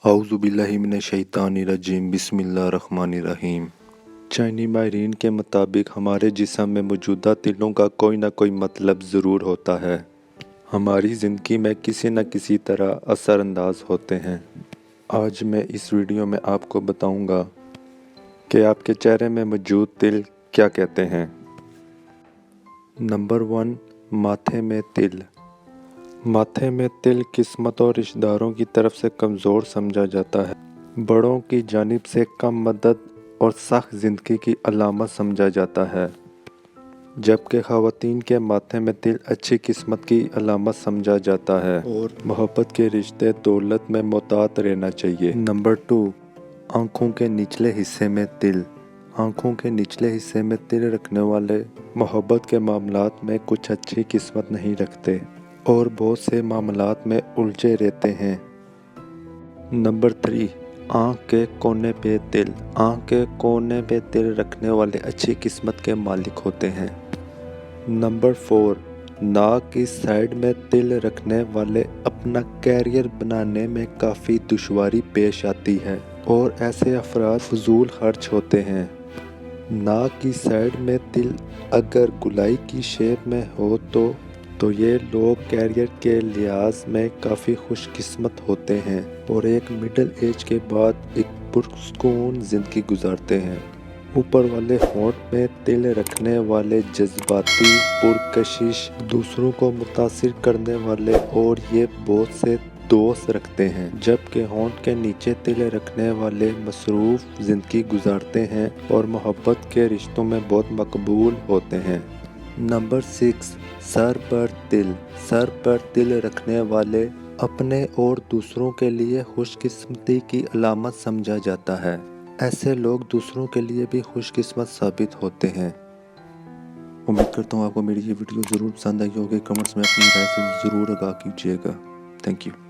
اعوذ باللہ من الشیطان الرجیم بسم اللہ الرحمن الرحیم۔ چینی ماہرین کے مطابق ہمارے جسم میں موجودہ تلوں کا کوئی نہ کوئی مطلب ضرور ہوتا ہے، ہماری زندگی میں کسی نہ کسی طرح اثر انداز ہوتے ہیں۔ آج میں اس ویڈیو میں آپ کو بتاؤں گا کہ آپ کے چہرے میں موجود تل کیا کہتے ہیں۔ نمبر 1، ماتھے میں تل۔ ماتھے میں تل قسمت اور رشتہ داروں کی طرف سے کمزور سمجھا جاتا ہے، بڑوں کی جانب سے کم مدد اور سخت زندگی کی علامت سمجھا جاتا ہے، جبکہ خواتین کے ماتھے میں تل اچھی قسمت کی علامت سمجھا جاتا ہے اور محبت کے رشتے دولت میں محتاط رہنا چاہیے۔ نمبر 2، آنکھوں کے نچلے حصے میں تل۔ آنکھوں کے نچلے حصے میں تل رکھنے والے محبت کے معاملات میں کچھ اچھی قسمت نہیں رکھتے اور بہت سے معاملات میں الجھے رہتے ہیں۔ نمبر 3، آنکھ کے کونے پہ تل۔ آنکھ کے کونے پہ تل رکھنے والے اچھی قسمت کے مالک ہوتے ہیں۔ نمبر 4، ناک کی سائیڈ میں تل رکھنے والے اپنا کیریئر بنانے میں کافی دشواری پیش آتی ہے اور ایسے افراد فضول خرچ ہوتے ہیں۔ ناک کی سائیڈ میں تل اگر گولائی کی شیپ میں ہو تو یہ لوگ کیریئر کے لحاظ میں کافی خوش قسمت ہوتے ہیں اور ایک مڈل ایج کے بعد ایک پرسکون زندگی گزارتے ہیں۔ اوپر والے ہونٹ میں تل رکھنے والے جذباتی، پرکشش، دوسروں کو متاثر کرنے والے اور یہ بہت سے دوست رکھتے ہیں، جبکہ ہونٹ کے نیچے تل رکھنے والے مصروف زندگی گزارتے ہیں اور محبت کے رشتوں میں بہت مقبول ہوتے ہیں۔ نمبر 6، سر پر تل۔ سر پر تل رکھنے والے اپنے اور دوسروں کے لیے خوش قسمتی کی علامت سمجھا جاتا ہے۔ ایسے لوگ دوسروں کے لیے بھی خوش قسمت ثابت ہوتے ہیں۔ امید کرتا ہوں آپ کو میری یہ ویڈیو ضرور پسند آئی ہوگی۔ کمنٹس میں اپنی رائے سے ضرور آگاہ کیجیے گا۔ Thank you.